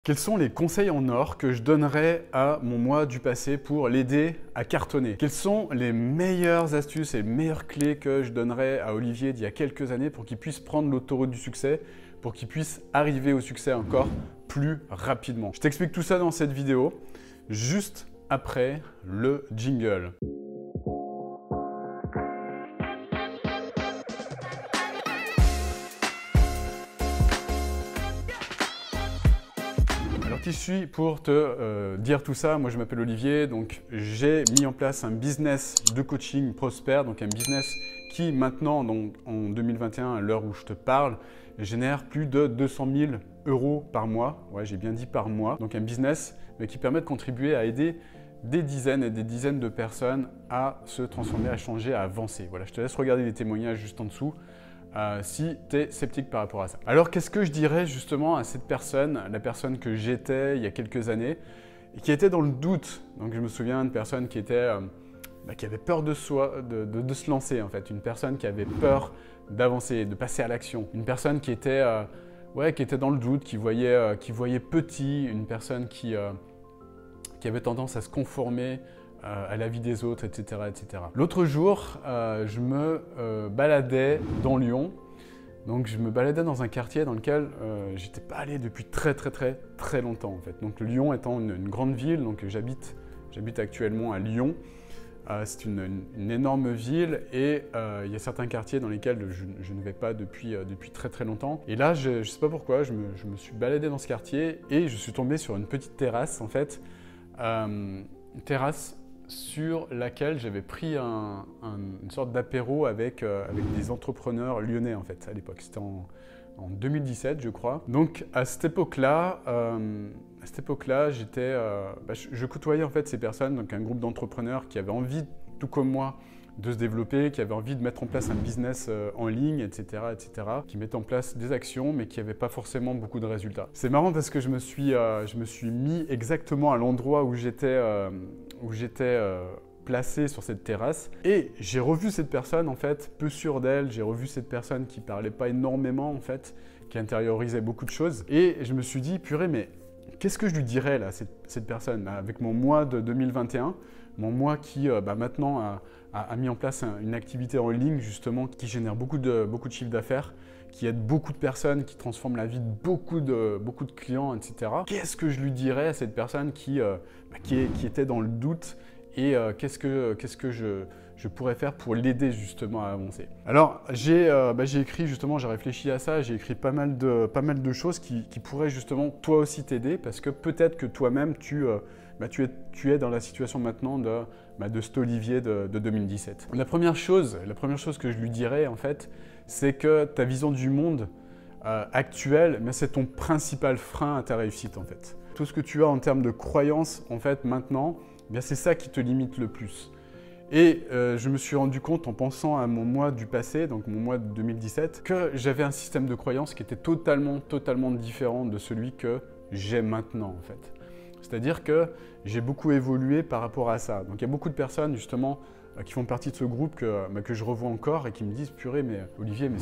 Quels sont les conseils en or que je donnerais à mon moi du passé pour l'aider à cartonner? Quelles sont les meilleures astuces et les meilleures clés que je donnerais à Olivier d'il y a quelques années pour qu'il puisse prendre l'autoroute du succès, pour qu'il puisse arriver au succès encore plus rapidement? Je t'explique tout ça dans cette vidéo, juste après le jingle. Qui suis pour te dire tout ça? Moi, je m'appelle Olivier, donc j'ai mis en place un business de coaching prospère, donc un business qui maintenant, donc en 2021, à l'heure où je te parle, génère plus de 200 000 euros par mois. Ouais, j'ai bien dit par mois. Donc un business qui permet de contribuer à aider des dizaines et des dizaines de personnes à se transformer, à changer, à avancer. Voilà, je te laisse regarder les témoignages juste en dessous. Si tu es sceptique par rapport à ça. Alors qu'est-ce que je dirais justement à cette personne, la personne que j'étais il y a quelques années, et qui était dans le doute? Donc je me souviens d'une personne qui était, qui avait peur de se lancer en fait, une personne qui avait peur d'avancer, de passer à l'action, une personne qui était dans le doute, qui voyait petit, une personne qui avait tendance à se conformer à la vie des autres, etc. etc. L'autre jour, je me baladais dans Lyon. Donc je me baladais dans un quartier dans lequel j'étais pas allé depuis très longtemps en fait. Donc Lyon étant une grande ville, donc j'habite actuellement à Lyon. C'est une énorme ville et il y a certains quartiers dans lesquels je ne vais pas depuis très longtemps. Et là, je ne sais pas pourquoi, je me suis baladé dans ce quartier et je suis tombé sur une petite terrasse en fait. Une terrasse sur laquelle j'avais pris une sorte d'apéro avec des entrepreneurs lyonnais en fait à l'époque. C'était en 2017 je crois. Donc à cette époque-là, je côtoyais en fait ces personnes, donc un groupe d'entrepreneurs qui avaient envie, tout comme moi, de se développer, qui avaient envie de mettre en place un business en ligne, etc., qui mettaient en place des actions, mais qui n'avaient pas forcément beaucoup de résultats. C'est marrant parce que je me suis mis exactement à l'endroit où j'étais placé sur cette terrasse, et j'ai revu cette personne en fait, peu sûre d'elle, j'ai revu cette personne qui parlait pas énormément en fait, qui intériorisait beaucoup de choses, et je me suis dit, purée, mais qu'est-ce que je lui dirais là, cette personne, avec mon moi de 2021, mon moi qui maintenant a mis en place une activité en ligne justement qui génère beaucoup de chiffre d'affaires, qui aide beaucoup de personnes, qui transforme la vie de beaucoup de clients, etc. Qu'est-ce que je lui dirais à cette personne qui était dans le doute, et qu'est-ce que je pourrais faire pour l'aider justement à avancer? Alors j'ai écrit justement, j'ai réfléchi à ça, j'ai écrit pas mal de choses qui pourraient justement toi aussi t'aider, parce que peut-être que toi-même tu es dans la situation maintenant de cet Olivier de 2017. La première chose que je lui dirais en fait, c'est que ta vision du monde actuelle, c'est ton principal frein à ta réussite en fait. Tout ce que tu as en termes de croyances en fait maintenant, c'est ça qui te limite le plus. Et je me suis rendu compte en pensant à mon moi du passé, donc mon moi de 2017, que j'avais un système de croyances qui était totalement différent de celui que j'ai maintenant en fait. C'est-à-dire que j'ai beaucoup évolué par rapport à ça. Donc il y a beaucoup de personnes justement qui font partie de ce groupe que je revois encore et qui me disent « Purée, mais Olivier, mais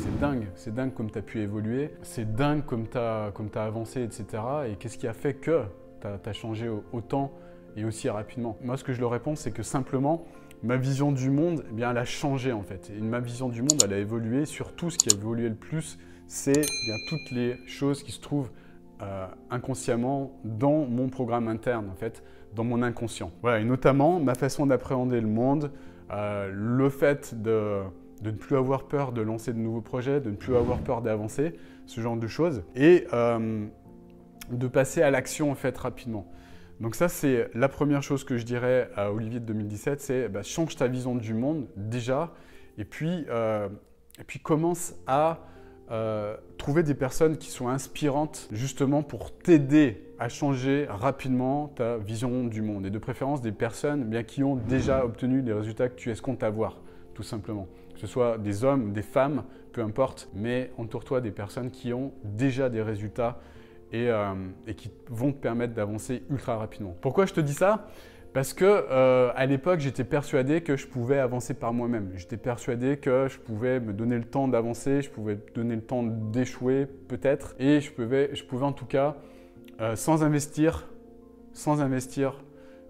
c'est dingue comme tu as pu évoluer, c'est dingue comme tu as avancé, etc. Et qu'est-ce qui a fait que tu as changé autant et aussi rapidement ?» Moi, ce que je leur réponds, c'est que simplement, ma vision du monde, elle a changé en fait. Et ma vision du monde, elle a évolué. Surtout, ce qui a évolué le plus, c'est toutes les choses qui se trouvent inconsciemment dans mon programme interne, en fait, dans mon inconscient. Voilà, et notamment ma façon d'appréhender le monde, le fait de ne plus avoir peur de lancer de nouveaux projets, de ne plus avoir peur d'avancer, ce genre de choses, et de passer à l'action en fait rapidement. Donc ça, c'est la première chose que je dirais à Olivier de 2017, c'est change ta vision du monde déjà, et puis commence à trouver des personnes qui sont inspirantes justement pour t'aider à changer rapidement ta vision du monde, et de préférence des personnes qui ont déjà obtenu les résultats que tu escomptes avoir, tout simplement. Que ce soit des hommes, des femmes, peu importe, mais entoure-toi des personnes qui ont déjà des résultats et qui vont te permettre d'avancer ultra rapidement. Pourquoi je te dis ça? Parce que à l'époque, j'étais persuadé que je pouvais avancer par moi-même. J'étais persuadé que je pouvais me donner le temps d'avancer, je pouvais me donner le temps d'échouer peut-être, et je pouvais en tout cas sans investir,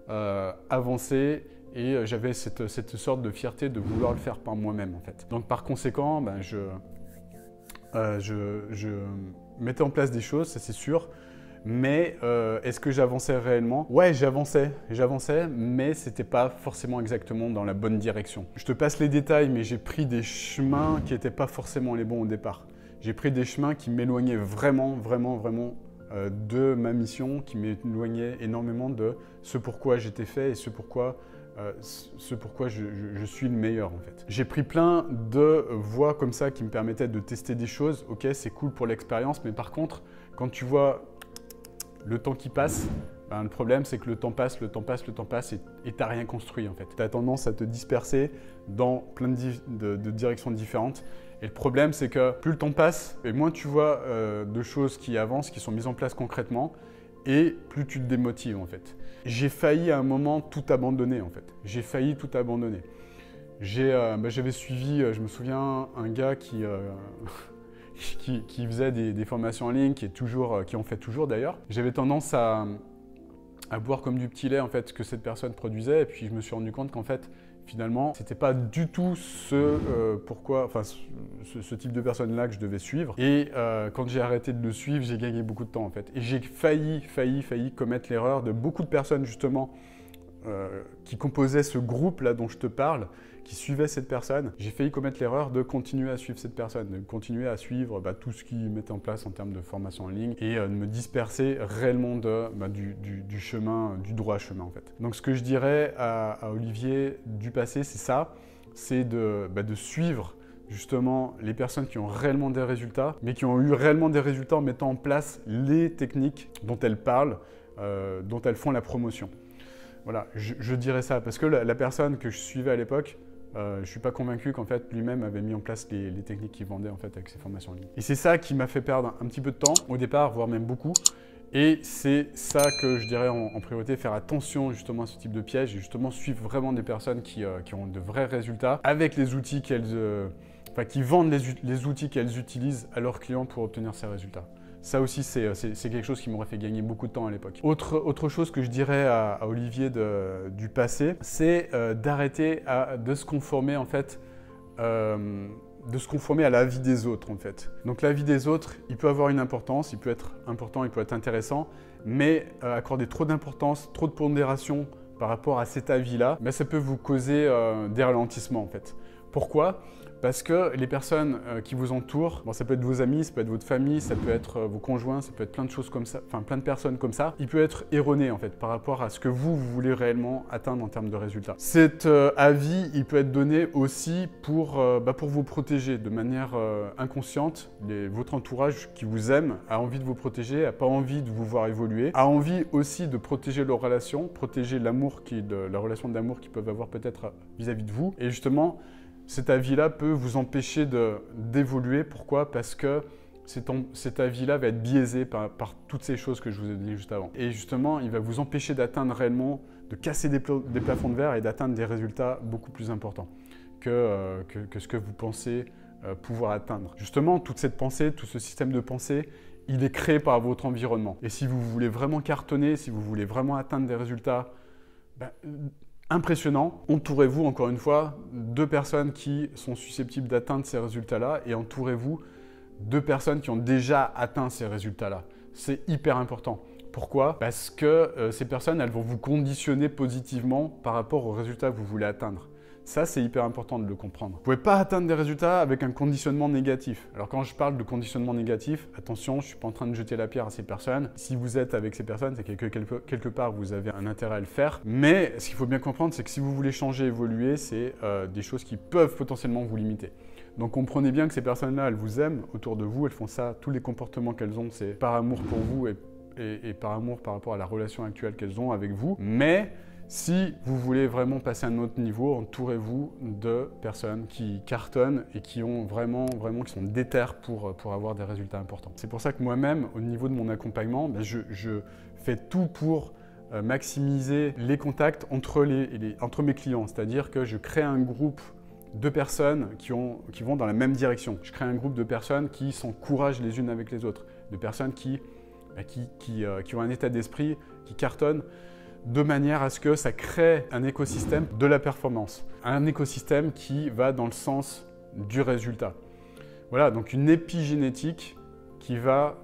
avancer. Et j'avais cette sorte de fierté de vouloir le faire par moi-même, en fait. Donc, par conséquent, ben, je mettais en place des choses, ça c'est sûr. Mais est-ce que j'avançais réellement? Ouais, j'avançais, mais c'était pas forcément exactement dans la bonne direction. Je te passe les détails, mais j'ai pris des chemins qui n'étaient pas forcément les bons au départ. J'ai pris des chemins qui m'éloignaient vraiment de ma mission, qui m'éloignaient énormément de ce pourquoi j'étais fait et ce pourquoi je suis le meilleur, en fait. J'ai pris plein de voies comme ça qui me permettaient de tester des choses. Ok, c'est cool pour l'expérience, mais par contre, quand tu vois le temps qui passe, ben, le problème c'est que le temps passe et t'as rien construit, en fait. Tu as tendance à te disperser dans plein de directions différentes. Et le problème c'est que plus le temps passe et moins tu vois de choses qui avancent, qui sont mises en place concrètement, et plus tu te démotives, en fait. J'ai failli à un moment tout abandonner, en fait. J'ai failli tout abandonner. J'avais suivi, je me souviens, un gars qui faisait des formations en ligne, qui en fait toujours d'ailleurs. J'avais tendance à boire comme du petit lait, en fait, ce que cette personne produisait, et puis je me suis rendu compte qu'en fait, finalement, c'était pas du tout ce type de personne-là que je devais suivre. Et quand j'ai arrêté de le suivre, j'ai gagné beaucoup de temps, en fait. Et j'ai failli commettre l'erreur de beaucoup de personnes, justement, qui composaient ce groupe-là dont je te parle, qui suivaient cette personne. J'ai failli commettre l'erreur de continuer à suivre cette personne, de continuer à suivre tout ce qu'ils mettaient en place en termes de formation en ligne et de me disperser réellement du chemin, du droit chemin, en fait. Donc ce que je dirais à Olivier du passé, c'est ça, c'est de suivre justement les personnes qui ont réellement des résultats, mais qui ont eu réellement des résultats en mettant en place les techniques dont elles parlent, dont elles font la promotion. Voilà, je dirais ça, parce que la personne que je suivais à l'époque, je ne suis pas convaincu qu'en fait lui-même avait mis en place les techniques qu'il vendait en fait avec ses formations en ligne. Et c'est ça qui m'a fait perdre un petit peu de temps au départ, voire même beaucoup. Et c'est ça que je dirais en priorité, faire attention justement à ce type de piège et justement suivre vraiment des personnes qui ont de vrais résultats avec les outils qui vendent les outils qu'elles utilisent à leurs clients pour obtenir ces résultats. Ça aussi, c'est quelque chose qui m'aurait fait gagner beaucoup de temps à l'époque. Autre chose que je dirais à Olivier du passé, c'est d'arrêter de se conformer en fait, de se conformer à l'avis des autres en fait. Donc l'avis des autres, il peut avoir une importance, il peut être important, il peut être intéressant, mais accorder trop d'importance, trop de pondération par rapport à cet avis-là, ça peut vous causer des ralentissements en fait. Pourquoi ? Parce que les personnes qui vous entourent, ça peut être vos amis, ça peut être votre famille, ça peut être vos conjoints, ça peut être plein de choses comme ça, enfin plein de personnes comme ça, il peut être erroné en fait par rapport à ce que vous voulez réellement atteindre en termes de résultats. Cet avis, il peut être donné aussi pour vous protéger de manière inconsciente. Votre entourage qui vous aime a envie de vous protéger, n'a pas envie de vous voir évoluer, a envie aussi de protéger leur relation, protéger l'amour la relation d'amour qu'ils peuvent avoir peut-être vis-à-vis de vous. Et justement, cet avis-là peut vous empêcher d'évoluer. Pourquoi? Parce que cet avis-là va être biaisé par toutes ces choses que je vous ai dit juste avant. Et justement, il va vous empêcher d'atteindre réellement, de casser des plafonds de verre et d'atteindre des résultats beaucoup plus importants que ce que vous pensez pouvoir atteindre. Justement, toute cette pensée, tout ce système de pensée, il est créé par votre environnement. Et si vous voulez vraiment cartonner, si vous voulez vraiment atteindre des résultats impressionnant, entourez-vous encore une fois de personnes qui sont susceptibles d'atteindre ces résultats-là et entourez-vous de personnes qui ont déjà atteint ces résultats-là. C'est hyper important. Pourquoi? Parce que ces personnes, elles vont vous conditionner positivement par rapport aux résultats que vous voulez atteindre. Ça, c'est hyper important de le comprendre. Vous ne pouvez pas atteindre des résultats avec un conditionnement négatif. Alors quand je parle de conditionnement négatif, attention, je ne suis pas en train de jeter la pierre à ces personnes. Si vous êtes avec ces personnes, c'est que quelque part, vous avez un intérêt à le faire. Mais ce qu'il faut bien comprendre, c'est que si vous voulez changer, évoluer, c'est des choses qui peuvent potentiellement vous limiter. Donc comprenez bien que ces personnes-là, elles vous aiment autour de vous, elles font ça, tous les comportements qu'elles ont, c'est par amour pour vous et par amour par rapport à la relation actuelle qu'elles ont avec vous. Mais si vous voulez vraiment passer à un autre niveau, entourez-vous de personnes qui cartonnent et qui ont qui sont déter pour avoir des résultats importants. C'est pour ça que moi-même, au niveau de mon accompagnement, je fais tout pour maximiser les contacts entre mes clients. C'est-à-dire que je crée un groupe de personnes qui vont dans la même direction. Je crée un groupe de personnes qui s'encouragent les unes avec les autres, de personnes qui qui ont un état d'esprit qui cartonne, de manière à ce que ça crée un écosystème de la performance, un écosystème qui va dans le sens du résultat. Voilà, donc une épigénétique qui va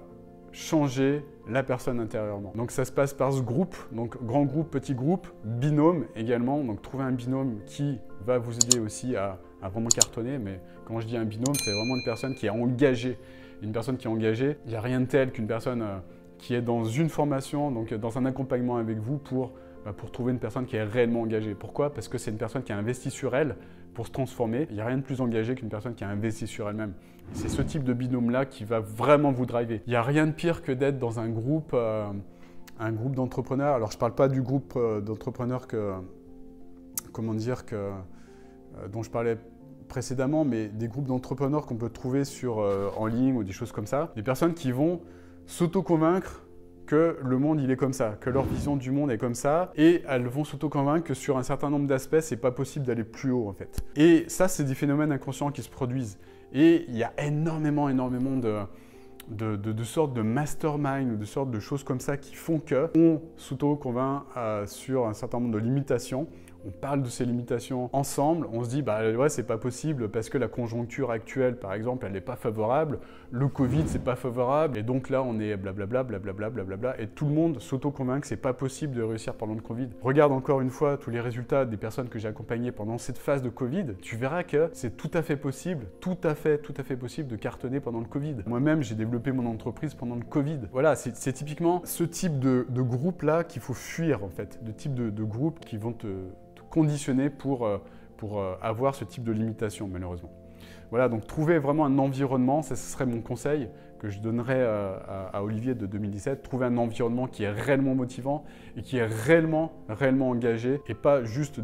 changer la personne intérieurement. Donc ça se passe par ce groupe, donc grand groupe, petit groupe, binôme également, donc trouver un binôme qui va vous aider aussi à vraiment cartonner, mais quand je dis un binôme, c'est vraiment une personne qui est engagée. Une personne qui est engagée, il n'y a rien de tel qu'une personne qui est dans une formation, donc dans un accompagnement avec vous pour trouver une personne qui est réellement engagée. Pourquoi? Parce que c'est une personne qui a investi sur elle pour se transformer. Il n'y a rien de plus engagé qu'une personne qui a investi sur elle-même. C'est ce type de binôme-là qui va vraiment vous driver. Il n'y a rien de pire que d'être dans un groupe d'entrepreneurs. Alors, je ne parle pas du groupe d'entrepreneurs dont je parlais précédemment, mais des groupes d'entrepreneurs qu'on peut trouver en ligne ou des choses comme ça. Des personnes qui vont s'auto-convaincre que le monde il est comme ça, que leur vision du monde est comme ça, et elles vont s'auto-convaincre que sur un certain nombre d'aspects, c'est pas possible d'aller plus haut en fait. Et ça, c'est des phénomènes inconscients qui se produisent. Et il y a énormément de sortes de mastermind ou de sortes de choses comme ça qui font qu'on s'auto-convainc sur un certain nombre de limitations. On parle de ces limitations ensemble, on se dit bah ouais c'est pas possible parce que la conjoncture actuelle par exemple elle n'est pas favorable, le Covid c'est pas favorable et donc là on est blablabla blablabla blablabla et tout le monde s'auto-convainc que c'est pas possible de réussir pendant le Covid. Regarde encore une fois tous les résultats des personnes que j'ai accompagnées pendant cette phase de Covid, tu verras que c'est tout à fait possible, tout à fait possible de cartonner pendant le Covid. Moi-même j'ai développé mon entreprise pendant le Covid. Voilà, c'est typiquement ce type de groupe là qu'il faut fuir en fait, de type de groupe qui vont te conditionné pour avoir ce type de limitation, malheureusement. Voilà, donc trouver vraiment un environnement, ça ce serait mon conseil que je donnerais à Olivier de 2017, trouver un environnement qui est réellement motivant et qui est réellement engagé et pas juste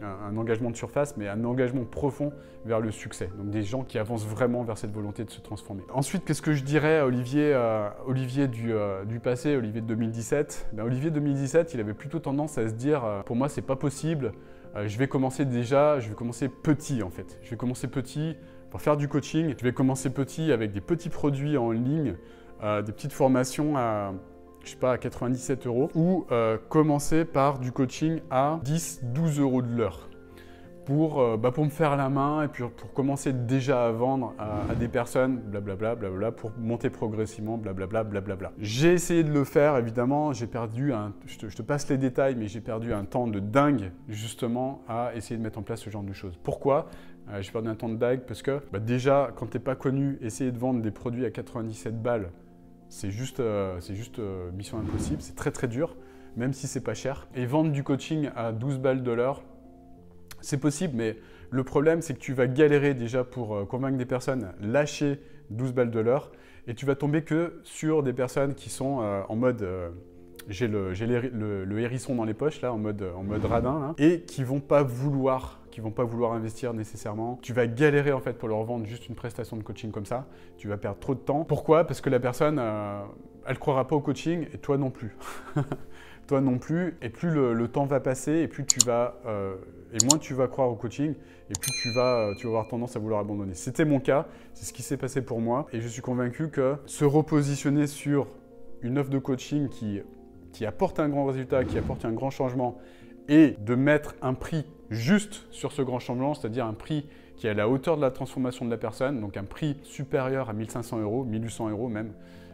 un engagement de surface, mais un engagement profond vers le succès. Donc des gens qui avancent vraiment vers cette volonté de se transformer. Ensuite, qu'est-ce que je dirais à Olivier du passé, Olivier de 2017 ? Olivier de 2017, il avait plutôt tendance à se dire pour moi, c'est pas possible. Je vais commencer petit en fait. Je vais commencer petit pour faire du coaching. Je vais commencer petit avec des petits produits en ligne, des petites formations à 97 € ou commencer par du coaching à 10-12 € de l'heure pour me faire la main et puis pour commencer déjà à vendre à des personnes, blablabla, pour monter progressivement, blablabla. J'ai essayé de le faire, évidemment, j'ai perdu je te passe les détails, mais j'ai perdu un temps de dingue, justement, à essayer de mettre en place ce genre de choses. Pourquoi ? J'ai perdu un temps de dingue parce que, déjà, quand tu n'es pas connu, essayer de vendre des produits à 97 balles, c'est juste mission impossible, c'est très dur, même si c'est pas cher. Et vendre du coaching à 12 balles de l'heure, c'est possible, mais le problème, c'est que tu vas galérer déjà pour convaincre des personnes, lâcher 12 balles de l'heure, et tu vas tomber que sur des personnes qui sont en mode j'ai le hérisson dans les poches, là, en mode radin, là, et qui vont pas vouloir investir nécessairement. Tu vas galérer en fait pour leur vendre juste une prestation de coaching comme ça. Tu vas perdre trop de temps. Pourquoi ? Parce que la personne, elle croira pas au coaching et toi non plus. Toi non plus, et plus le temps va passer, et plus et moins tu vas croire au coaching, et plus tu vas avoir tendance à vouloir abandonner. C'était mon cas, c'est ce qui s'est passé pour moi, et je suis convaincu que se repositionner sur une offre de coaching qui apporte un grand résultat, qui apporte un grand changement, et de mettre un prix juste sur ce grand changement, c'est-à-dire un prix qui est à la hauteur de la transformation de la personne, donc un prix supérieur à 1500 €, 1800 € même,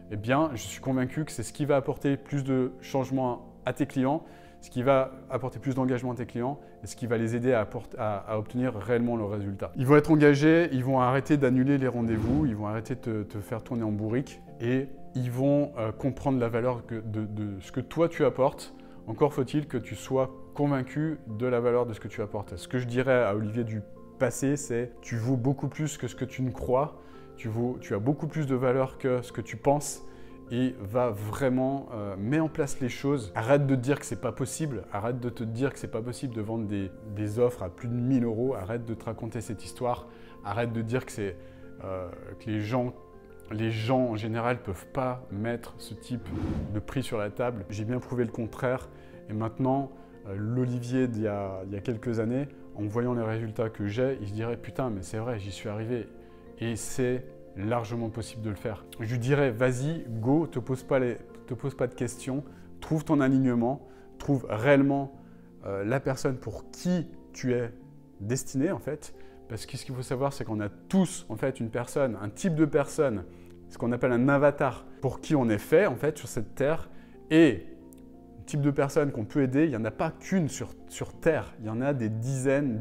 eh bien, je suis convaincu que c'est ce qui va apporter plus de changements à tes clients, ce qui va apporter plus d'engagement à tes clients et ce qui va les aider à obtenir réellement le résultat. Ils vont être engagés, ils vont arrêter d'annuler les rendez-vous, ils vont arrêter de te faire tourner en bourrique et ils vont comprendre la valeur de ce que toi tu apportes. Encore faut-il que tu sois convaincu de la valeur de ce que tu apportes. Ce que je dirais à Olivier du passé, c'est tu vaux beaucoup plus que ce que tu ne crois, tu as beaucoup plus de valeur que ce que tu penses et va vraiment mettre en place les choses. Arrête de te dire que c'est pas possible, arrête de te dire que c'est pas possible de vendre des offres à plus de 1000 €, arrête de te raconter cette histoire, arrête de dire que les gens en général peuvent pas mettre ce type de prix sur la table. J'ai bien prouvé le contraire et maintenant l'Olivier d'il y a quelques années, en voyant les résultats que j'ai, il se dirait putain mais c'est vrai, j'y suis arrivé. Et c'est largement possible de le faire. Je lui dirais, vas-y, go, te pose pas de questions, trouve ton alignement, trouve réellement la personne pour qui tu es destiné en fait. Parce que ce qu'il faut savoir, c'est qu'on a tous en fait une personne, un type de personne, ce qu'on appelle un avatar, pour qui on est fait en fait sur cette terre. Et le type de personne qu'on peut aider, il n'y en a pas qu'une sur terre, il y en a des dizaines,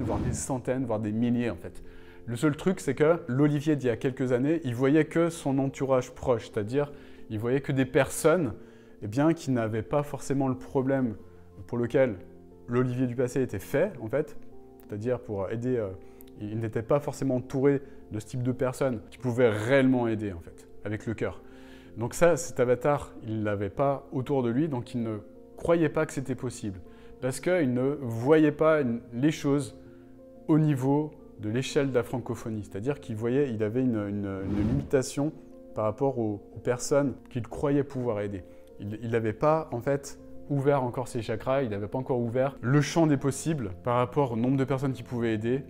voire des centaines, voire des milliers en fait. Le seul truc, c'est que l'Olivier d'il y a quelques années, il voyait que son entourage proche, c'est-à-dire il voyait que des personnes qui n'avaient pas forcément le problème pour lequel l'Olivier du passé était fait, en fait, c'est-à-dire pour aider, il n'était pas forcément entouré de ce type de personnes qui pouvaient réellement aider, en fait, avec le cœur. Donc ça, cet avatar, il ne l'avait pas autour de lui, donc il ne croyait pas que c'était possible, parce qu'il ne voyait pas les choses au niveau de l'échelle de la francophonie, c'est-à-dire qu'il voyait, il avait une limitation par rapport aux personnes qu'il croyait pouvoir aider. Il n'avait pas, en fait, ouvert encore ses chakras, il n'avait pas encore ouvert le champ des possibles par rapport au nombre de personnes qu'il pouvait aider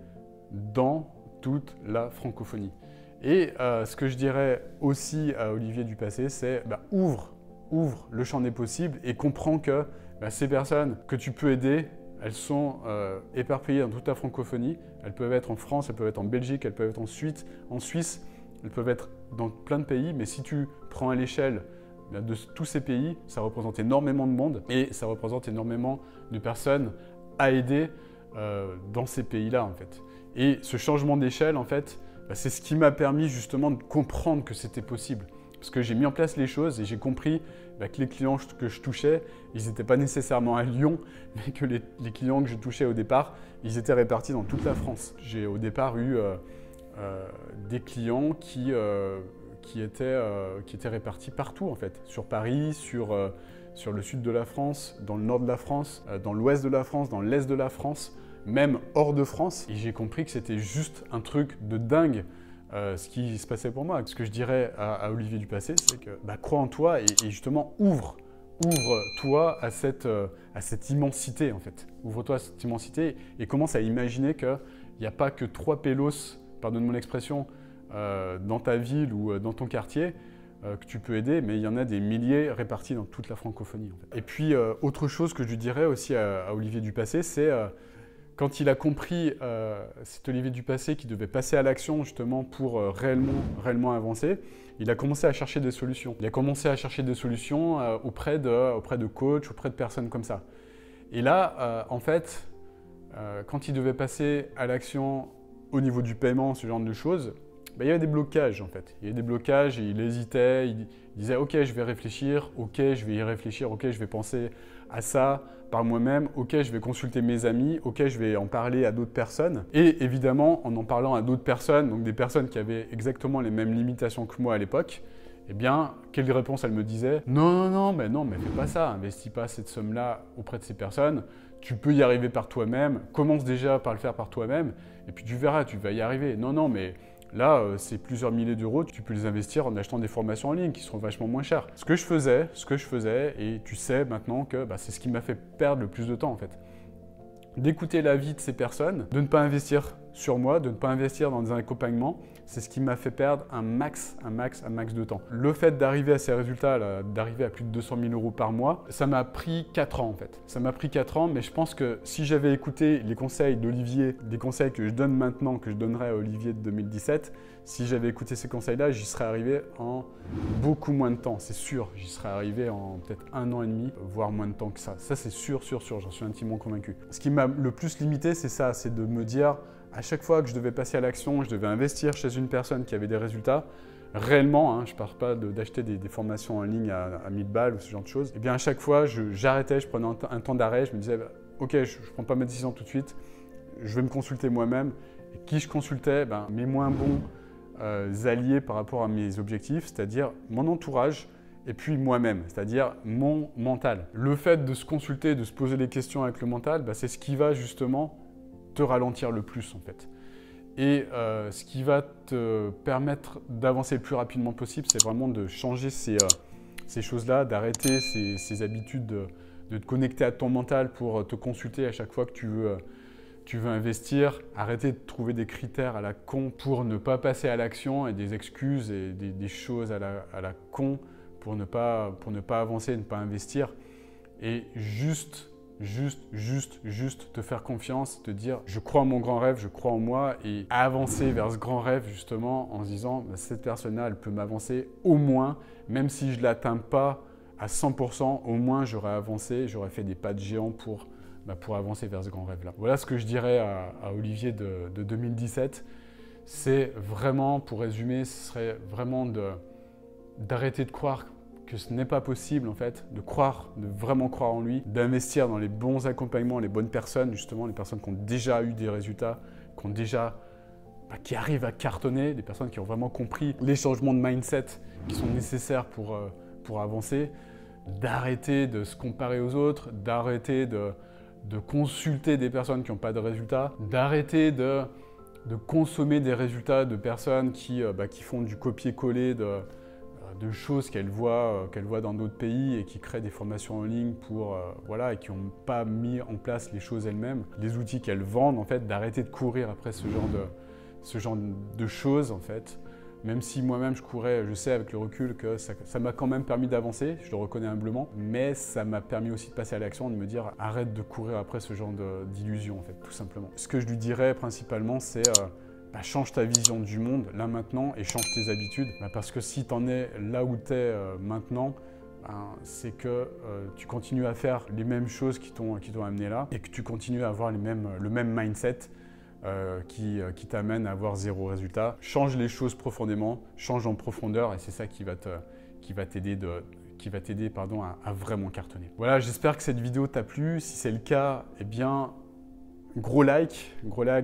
dans toute la francophonie. Et ce que je dirais aussi à Olivier du passé, c'est ouvre le champ des possibles et comprends que ces personnes que tu peux aider, elles sont éparpillées dans toute la francophonie. Elles peuvent être en France, elles peuvent être en Belgique, elles peuvent être en Suisse, elles peuvent être dans plein de pays. Mais si tu prends à l'échelle de tous ces pays, ça représente énormément de monde et ça représente énormément de personnes à aider dans ces pays-là, en fait. Et ce changement d'échelle, en fait, c'est ce qui m'a permis justement de comprendre que c'était possible. Parce que j'ai mis en place les choses et j'ai compris que les clients que je touchais, ils n'étaient pas nécessairement à Lyon, mais que les clients que je touchais au départ, ils étaient répartis dans toute la France. J'ai au départ eu des clients qui étaient répartis partout en fait, sur Paris, sur le sud de la France, dans le nord de la France, dans l'ouest de la France, dans l'est de la France, même hors de France. Et j'ai compris que c'était juste un truc de dingue ce qui se passait pour moi. Ce que je dirais à Olivier du passé, c'est que crois en toi et justement ouvre-toi à cette immensité en fait. Ouvre-toi à cette immensité et commence à imaginer qu'il n'y a pas que 3 pélos, pardonne-moi l'expression, dans ta ville ou dans ton quartier que tu peux aider, mais il y en a des milliers répartis dans toute la francophonie. En fait. Et puis, autre chose que je lui dirais aussi à Olivier du passé, c'est quand il a compris, cet Olivier du passé, qui devait passer à l'action justement pour réellement avancer, il a commencé à chercher des solutions. Il a commencé à chercher des solutions auprès de coachs, auprès de personnes comme ça. Et là, en fait, quand il devait passer à l'action au niveau du paiement, ce genre de choses, il y avait des blocages en fait. Il y avait des blocages et il hésitait, il disait « Ok, je vais réfléchir, ok, je vais y réfléchir, ok, je vais penser à ça par moi-même, ok, je vais consulter mes amis, ok, je vais en parler à d'autres personnes. » Et évidemment, en parlant à d'autres personnes, donc des personnes qui avaient exactement les mêmes limitations que moi à l'époque, eh bien, quelle réponse elle me disait ? Non, mais fais pas ça, investis pas cette somme-là auprès de ces personnes, tu peux y arriver par toi-même, commence déjà par le faire par toi-même, et puis tu verras, tu vas y arriver. Non, mais là, c'est plusieurs milliers d'euros, tu peux les investir en achetant des formations en ligne qui seront vachement moins chères. Ce que je faisais, et tu sais maintenant que c'est ce qui m'a fait perdre le plus de temps en fait. D'écouter l'avis de ces personnes, de ne pas investir sur moi, de ne pas investir dans des accompagnements, c'est ce qui m'a fait perdre un max de temps. Le fait d'arriver à ces résultats, d'arriver à plus de 200 000 euros par mois, ça m'a pris 4 ans en fait. Ça m'a pris 4 ans, mais je pense que si j'avais écouté les conseils d'Olivier, des conseils que je donne maintenant, que je donnerais à Olivier de 2017, si j'avais écouté ces conseils-là, j'y serais arrivé en beaucoup moins de temps, c'est sûr. J'y serais arrivé en peut-être 1 an et demi, voire moins de temps que ça. Ça c'est sûr, j'en suis intimement convaincu. Ce qui m'a le plus limité, c'est ça, c'est de me dire à chaque fois que je devais passer à l'action, je devais investir chez une personne qui avait des résultats, réellement, je ne parle pas d'acheter des formations en ligne à 1000 balles ou ce genre de choses, et bien à chaque fois, j'arrêtais, je prenais un temps d'arrêt, je me disais, ok, je ne prends pas ma décision tout de suite, je vais me consulter moi-même. Et qui je consultais, mes moins bons alliés par rapport à mes objectifs, c'est-à-dire mon entourage et puis moi-même, c'est-à-dire mon mental. Le fait de se consulter, de se poser des questions avec le mental, c'est ce qui va justement te ralentir le plus en fait. Et ce qui va te permettre d'avancer le plus rapidement possible, c'est vraiment de changer ces choses-là, d'arrêter ces habitudes de te connecter à ton mental pour te consulter à chaque fois que tu tu veux investir, arrêtez de trouver des critères à la con pour ne pas passer à l'action et des excuses et des choses à la con pour ne pas avancer, ne pas investir. Et juste te faire confiance, te dire je crois en mon grand rêve, je crois en moi et avancer vers ce grand rêve justement en se disant bah, cette personne-là, elle peut m'avancer au moins, même si je ne l'atteins pas à 100%, au moins j'aurais avancé, j'aurais fait des pas de géant pour avancer vers ce grand rêve-là. Voilà ce que je dirais à Olivier de 2017. C'est vraiment, pour résumer, ce serait vraiment d'arrêter de croire que ce n'est pas possible en fait, de vraiment croire en lui, d'investir dans les bons accompagnements, les bonnes personnes, justement, les personnes qui ont déjà eu des résultats, qui arrivent à cartonner, des personnes qui ont vraiment compris les changements de mindset qui sont nécessaires pour avancer, d'arrêter de se comparer aux autres, d'arrêter de consulter des personnes qui n'ont pas de résultats, d'arrêter de consommer des résultats de personnes qui font du copier-coller de choses qu'elles voient dans d'autres pays et qui créent des formations en ligne et qui n'ont pas mis en place les choses elles-mêmes, les outils qu'elles vendent, en fait, d'arrêter de courir après ce genre de choses, en fait. Même si moi-même je courais, je sais avec le recul que ça m'a quand même permis d'avancer, je le reconnais humblement, mais ça m'a permis aussi de passer à l'action, de me dire arrête de courir après ce genre d'illusion, en fait, tout simplement. Ce que je lui dirais principalement, c'est change ta vision du monde là maintenant et change tes habitudes. Parce que si tu en es là où tu es maintenant, c'est que tu continues à faire les mêmes choses qui t'ont amené là et que tu continues à avoir le même mindset qui t'amène à avoir zéro résultat. Change les choses profondément, change en profondeur et c'est ça qui va t'aider à vraiment cartonner. Voilà, j'espère que cette vidéo t'a plu. Si c'est le cas, eh bien, gros like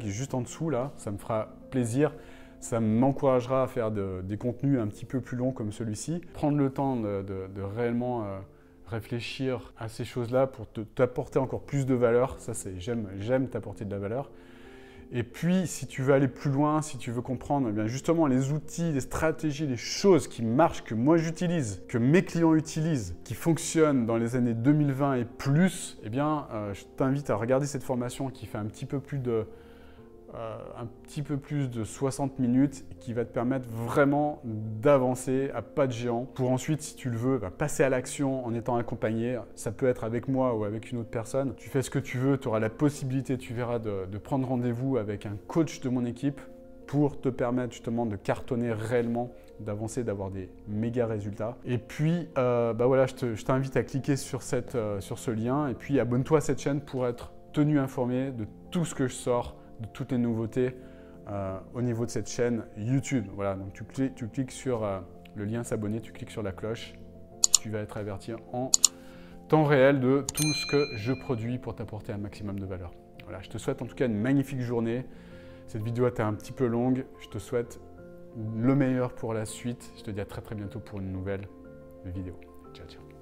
juste en dessous là, ça me fera plaisir. Ça m'encouragera à faire des contenus un petit peu plus longs comme celui-ci. Prendre le temps de réellement réfléchir à ces choses-là pour t'apporter encore plus de valeur. Ça, j'aime t'apporter de la valeur. Et puis, si tu veux aller plus loin, si tu veux comprendre bien justement les outils, les stratégies, les choses qui marchent, que moi j'utilise, que mes clients utilisent, qui fonctionnent dans les années 2020 et plus, eh bien, je t'invite à regarder cette formation qui fait un petit peu plus de 60 minutes qui va te permettre vraiment d'avancer à pas de géant pour ensuite, si tu le veux, passer à l'action en étant accompagné. Ça peut être avec moi ou avec une autre personne. Tu fais ce que tu veux, tu auras la possibilité, tu verras, de prendre rendez-vous avec un coach de mon équipe pour te permettre justement de cartonner réellement, d'avancer, d'avoir des méga résultats. Et puis, voilà, je t'invite à cliquer sur ce lien et puis abonne-toi à cette chaîne pour être tenu informé de tout ce que je sors, de toutes les nouveautés au niveau de cette chaîne YouTube. Voilà, donc tu cliques sur le lien s'abonner, tu cliques sur la cloche, tu vas être averti en temps réel de tout ce que je produis pour t'apporter un maximum de valeur. Voilà, je te souhaite en tout cas une magnifique journée. Cette vidéo a été un petit peu longue, je te souhaite le meilleur pour la suite. Je te dis à très bientôt pour une nouvelle vidéo. Ciao, ciao.